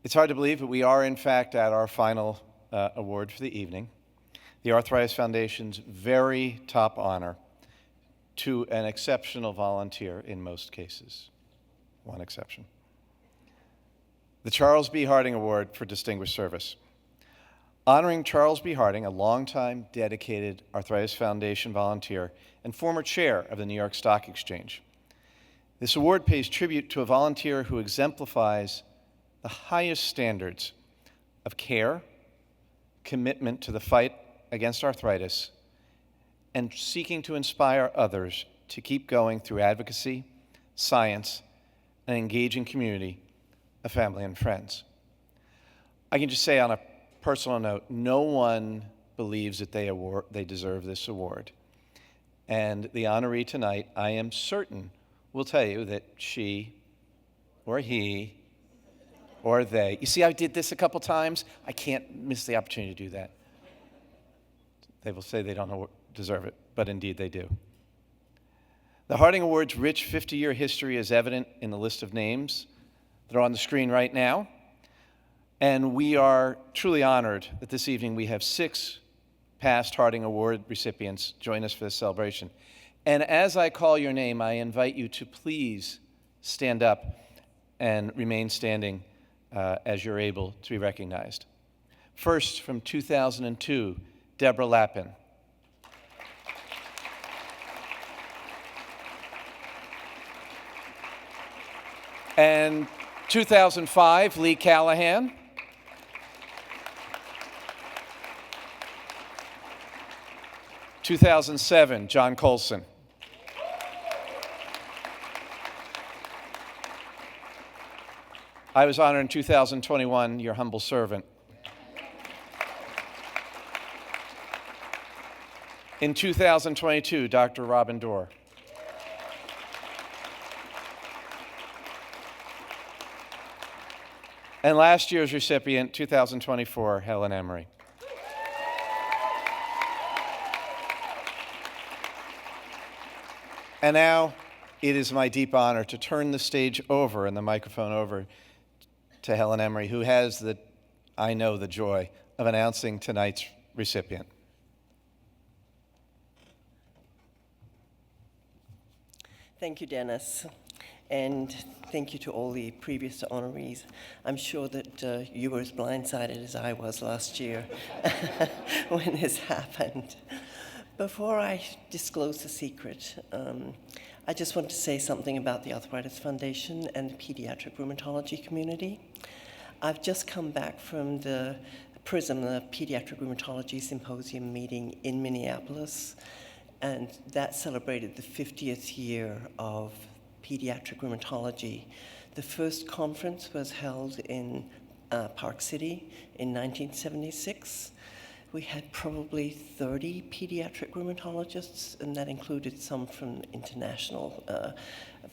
It's hard to believe, but we are, in fact, at our final award for the evening, the Arthritis Foundation's very top honor to an exceptional volunteer in most cases. One exception. The Charles B. Harding Award for Distinguished Service. Honoring Charles B. Harding, a longtime dedicated Arthritis Foundation volunteer and former chair of the New York Stock Exchange. This award pays tribute to a volunteer who exemplifies the highest standards of care, commitment to the fight against arthritis, and seeking to inspire others to keep going through advocacy, science, and engaging community of family and friends. I can just say on a personal note, no one believes that they deserve this award. And the honoree tonight, I am certain, will tell you that she or he or they, you see I did this a couple times? I can't miss the opportunity to do that. They will say they don't deserve it, but indeed they do. The Harding Award's rich 50-year history is evident in the list of names that are on the screen right now. And we are truly honored that this evening we have 6 past Harding Award recipients join us for this celebration. And as I call your name, I invite you to please stand up and remain standing as you're able to be recognized. First, from 2002, Deborah Lappin. And 2005, Lee Callahan. 2007, John Colson. I was honored in 2021, your humble servant. In 2022, Dr. Robin Dorr. And last year's recipient, 2024, Helen Emery. And now, it is my deep honor to turn the stage over and the microphone over to Helen Emery, who has I know the joy of announcing tonight's recipient. Thank you, Dennis. And thank you to all the previous honorees. I'm sure that you were as blindsided as I was last year when this happened. Before I disclose the secret, I just want to say something about the Arthritis Foundation and the pediatric rheumatology community. I've just come back from the PRISM, the Pediatric Rheumatology Symposium meeting in Minneapolis, and that celebrated the 50th year of pediatric rheumatology. The first conference was held in Park City in 1976. We had probably 30 pediatric rheumatologists, and that included some from international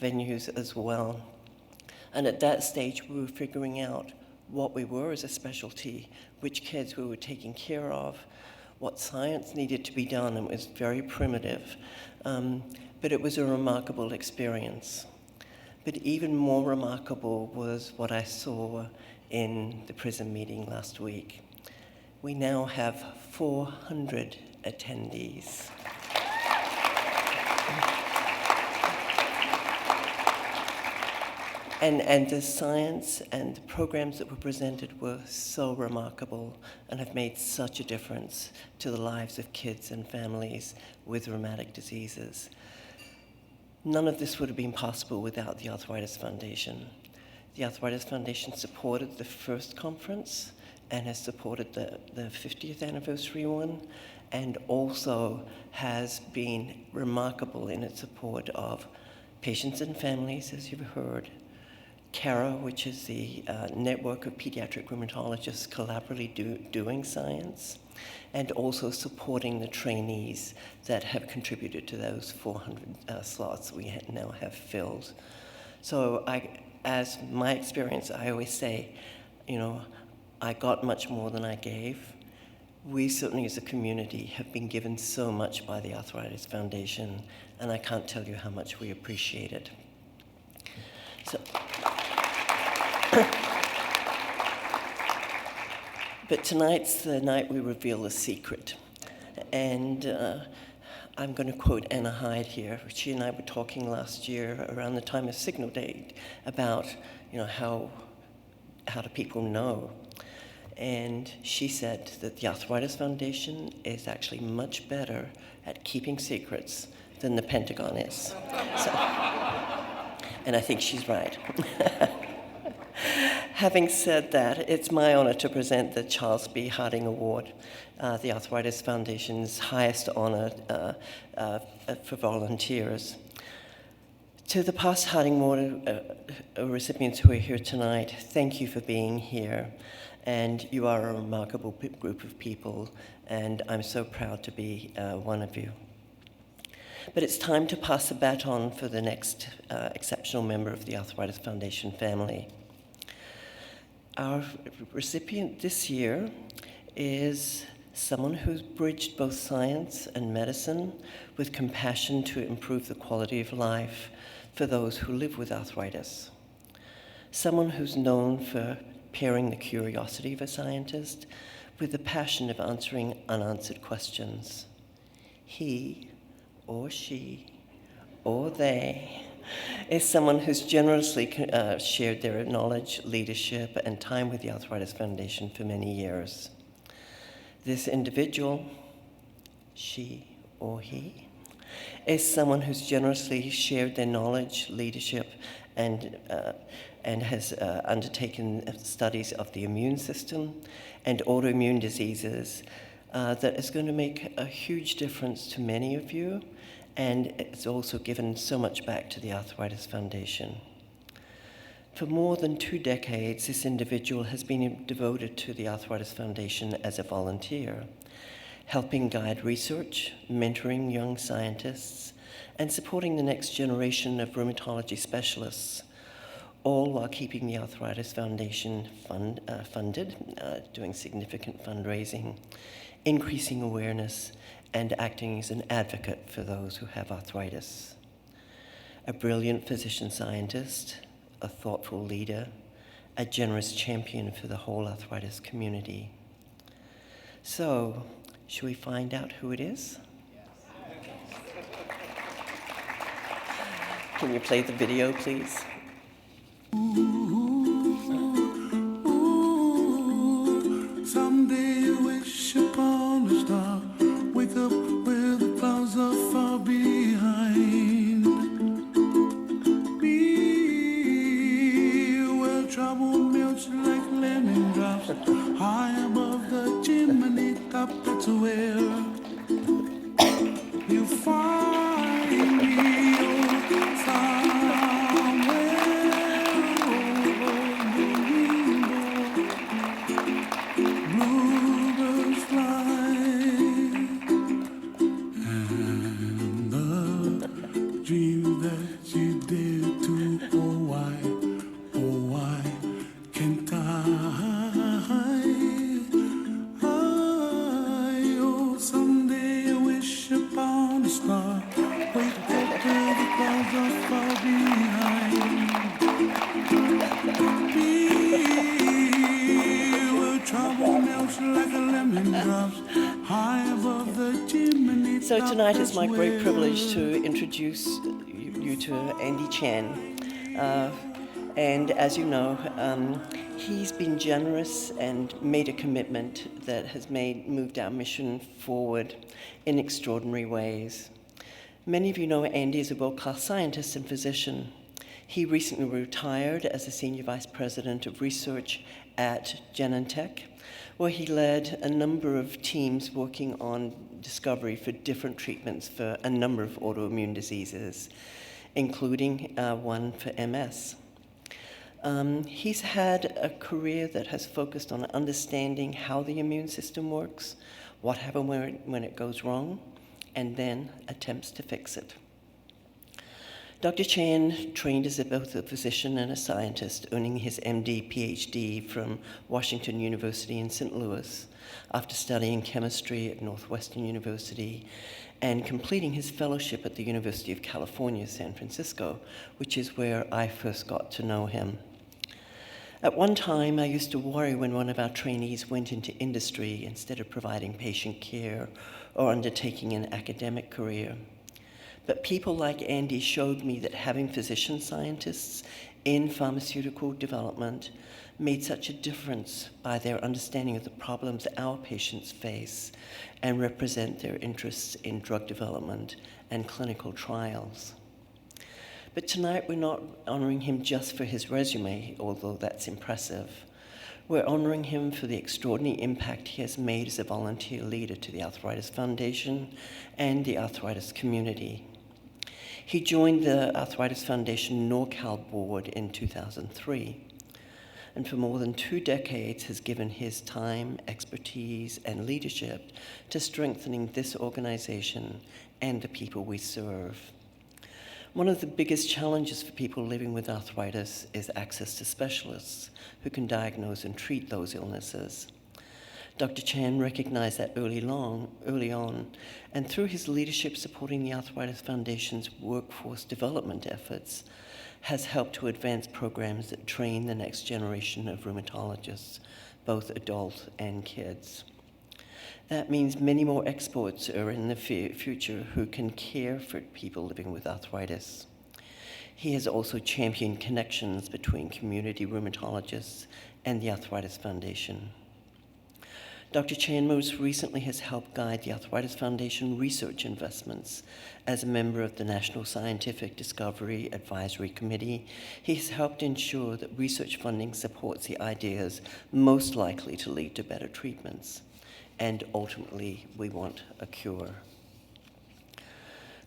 venues as well. And at that stage, we were figuring out what we were as a specialty, which kids we were taking care of, what science needed to be done, and it was very primitive. But it was a remarkable experience. But even more remarkable was what I saw in the PRISM meeting last week. We now have 400 attendees. And the science and the programs that were presented were so remarkable and have made such a difference to the lives of kids and families with rheumatic diseases. None of this would have been possible without the Arthritis Foundation. The Arthritis Foundation supported the first conference and has supported the 50th anniversary one, and also has been remarkable in its support of patients and families, as you've heard, CARA, which is the network of pediatric rheumatologists collaboratively doing science, and also supporting the trainees that have contributed to those 400 slots we now have filled. So as my experience, I always say, I got much more than I gave. We certainly as a community have been given so much by the Arthritis Foundation, and I can't tell you how much we appreciate it. So, But tonight's the night we reveal the secret. And I'm going to quote Anna Hyde here. She and I were talking last year around the time of Signal Day about, how do people know? And she said that the Arthritis Foundation is actually much better at keeping secrets than the Pentagon is. And I think she's right. Having said that, it's my honor to present the Charles B. Harding Award, the Arthritis Foundation's highest honor for volunteers. To the past Harding Award recipients who are here tonight, thank you for being here. And you are a remarkable group of people, and I'm so proud to be one of you. But it's time to pass the baton for the next exceptional member of the Arthritis Foundation family. Our recipient this year is someone who's bridged both science and medicine with compassion to improve the quality of life for those who live with arthritis. Someone who's known for pairing the curiosity of a scientist with the passion of answering unanswered questions. He or she or they is someone who's generously shared their knowledge, leadership, and time with the Arthritis Foundation for many years. This individual, she or he, is someone who's generously shared their knowledge, leadership, and has undertaken studies of the immune system and autoimmune diseases that is going to make a huge difference to many of you, and it's also given so much back to the Arthritis Foundation. For more than 2 decades, this individual has been devoted to the Arthritis Foundation as a volunteer, helping guide research, mentoring young scientists, and supporting the next generation of rheumatology specialists, all while keeping the Arthritis Foundation funded, doing significant fundraising, increasing awareness, and acting as an advocate for those who have arthritis. A brilliant physician scientist, a thoughtful leader, a generous champion for the whole arthritis community. So, should we find out who it is? Can you play the video, please? Someday you wish upon a star, wake up where the clouds are far behind me, where trouble melts like lemon drops, high above the chimney top. That's where you find me, somewhere over the rainbow. Bluebirds fly, and the dream that you dare to, oh why can't I? Oh, someday I wish upon a star, wake up till the clouds are far behind me, where trouble melts like a lemon drops, high above the chimney. So tonight is my great privilege to introduce you to Andy Chan. And as you know, he's been generous and made a commitment that has moved our mission forward in extraordinary ways. Many of you know Andy is a world-class scientist and physician. He recently retired as a senior vice president of research at Genentech, where he led a number of teams working on discovery for different treatments for a number of autoimmune diseases, including one for MS. He's had a career that has focused on understanding how the immune system works, what happens when it goes wrong, and then attempts to fix it. Dr. Chan trained as both a physician and a scientist, earning his MD, PhD from Washington University in St. Louis, after studying chemistry at Northwestern University and completing his fellowship at the University of California, San Francisco, which is where I first got to know him. At one time, I used to worry when one of our trainees went into industry instead of providing patient care or undertaking an academic career. But people like Andy showed me that having physician scientists in pharmaceutical development made such a difference by their understanding of the problems our patients face and represent their interests in drug development and clinical trials. But tonight we're not honoring him just for his resume, although that's impressive. We're honoring him for the extraordinary impact he has made as a volunteer leader to the Arthritis Foundation and the arthritis community. He joined the Arthritis Foundation NorCal board in 2003, and for more than 2 decades has given his time, expertise, and leadership to strengthening this organization and the people we serve. One of the biggest challenges for people living with arthritis is access to specialists who can diagnose and treat those illnesses. Dr. Chan recognized that early on, and through his leadership supporting the Arthritis Foundation's workforce development efforts, has helped to advance programs that train the next generation of rheumatologists, both adult and kids. That means many more experts are in the future who can care for people living with arthritis. He has also championed connections between community rheumatologists and the Arthritis Foundation. Dr. Chan most recently has helped guide the Arthritis Foundation research investments. As a member of the National Scientific Discovery Advisory Committee, he has helped ensure that research funding supports the ideas most likely to lead to better treatments. And ultimately, we want a cure.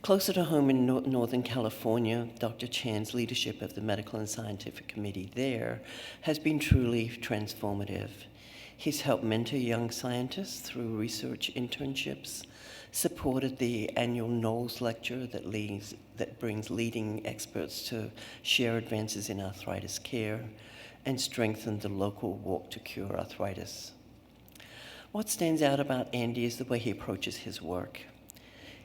Closer to home in Northern California, Dr. Chan's leadership of the Medical and Scientific Committee there has been truly transformative. He's helped mentor young scientists through research internships, supported the annual Knowles Lecture that brings leading experts to share advances in arthritis care, and strengthened the local Walk to Cure Arthritis. What stands out about Andy is the way he approaches his work.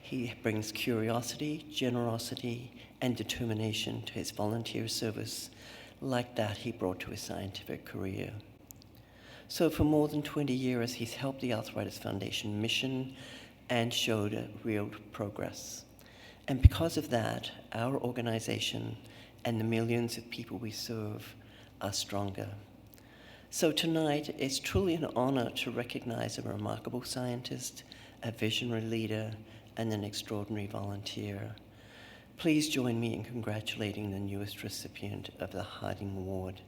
He brings curiosity, generosity, and determination to his volunteer service, like that he brought to his scientific career. So for more than 20 years, he's helped the Arthritis Foundation mission and showed real progress. And because of that, our organization and the millions of people we serve are stronger. So tonight, it's truly an honor to recognize a remarkable scientist, a visionary leader, and an extraordinary volunteer. Please join me in congratulating the newest recipient of the Harding Award,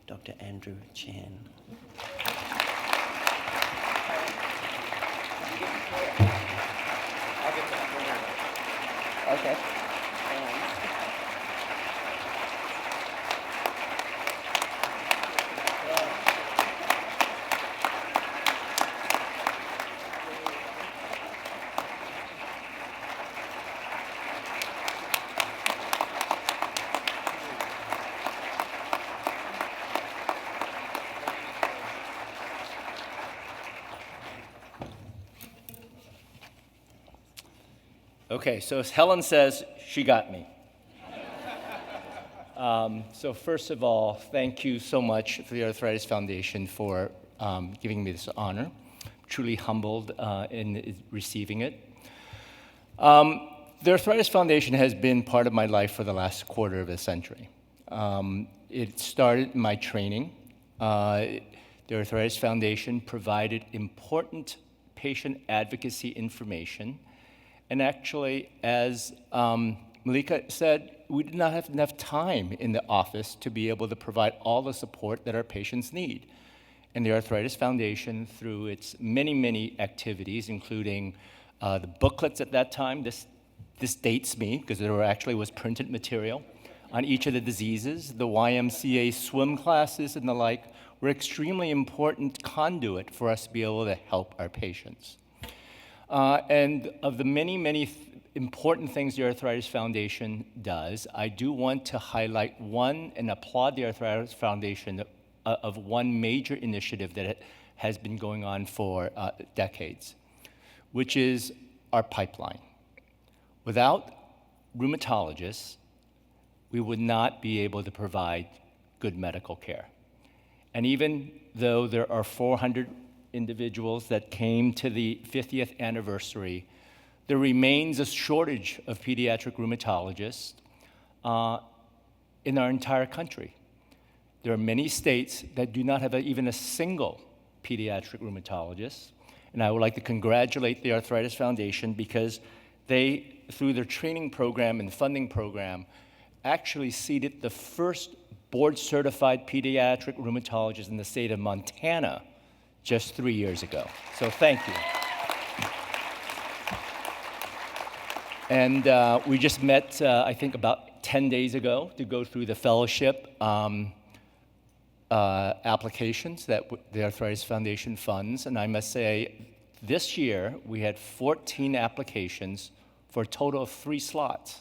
Dr. Andrew Chan. Okay. Okay, so as Helen says, she got me. So first of all, thank you so much for the Arthritis Foundation for giving me this honor. Truly humbled in receiving it. The Arthritis Foundation has been part of my life for the last quarter of a century. It started my training. The Arthritis Foundation provided important patient advocacy information. And actually, as Malika said, we did not have enough time in the office to be able to provide all the support that our patients need. And the Arthritis Foundation, through its many, many activities, including the booklets at that time, this dates me, because there actually was printed material on each of the diseases, the YMCA swim classes and the like, were extremely important conduit for us to be able to help our patients. And of the many, many important things the Arthritis Foundation does, I do want to highlight one and applaud the Arthritis Foundation of one major initiative that has been going on for decades, which is our pipeline. Without rheumatologists, we would not be able to provide good medical care. And even though there are 400 individuals that came to the 50th anniversary, there remains a shortage of pediatric rheumatologists in our entire country. There are many states that do not have even a single pediatric rheumatologist, and I would like to congratulate the Arthritis Foundation because they, through their training program and funding program, actually seated the first board-certified pediatric rheumatologist in the state of Montana just 3 years ago. So thank you. And we just met, I think, about 10 days ago to go through the fellowship applications that the Arthritis Foundation funds. And I must say, this year, we had 14 applications for a total of 3 slots.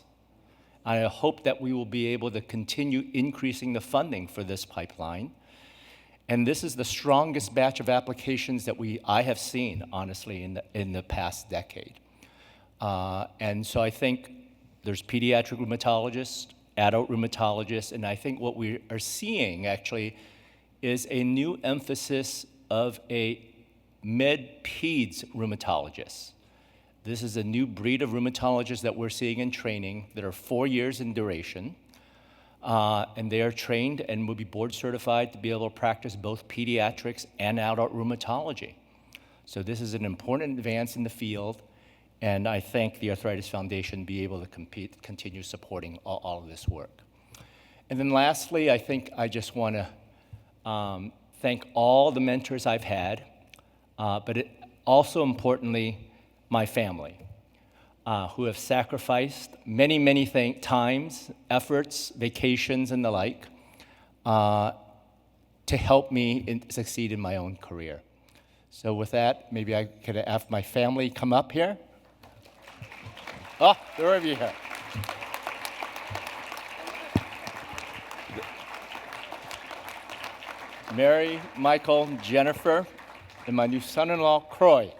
I hope that we will be able to continue increasing the funding for this pipeline. And this is the strongest batch of applications that I have seen, honestly, in the past decade. And so I think there's pediatric rheumatologists, adult rheumatologists, and I think what we are seeing, actually, is a new emphasis of a med-peds rheumatologist. This is a new breed of rheumatologists that we're seeing in training that are 4 years in duration, and they are trained and will be board certified to be able to practice both pediatrics and adult rheumatology. So this is an important advance in the field, and I thank the Arthritis Foundation be able to continue supporting all of this work. And then lastly, I think I just want to thank all the mentors I've had, but also importantly, my family, who have sacrificed many times, efforts, vacations, and the like, to help me succeed in my own career. So with that, maybe I could have my family come up here. Oh, there are you here. Mary, Michael, Jennifer, and my new son-in-law, Croy.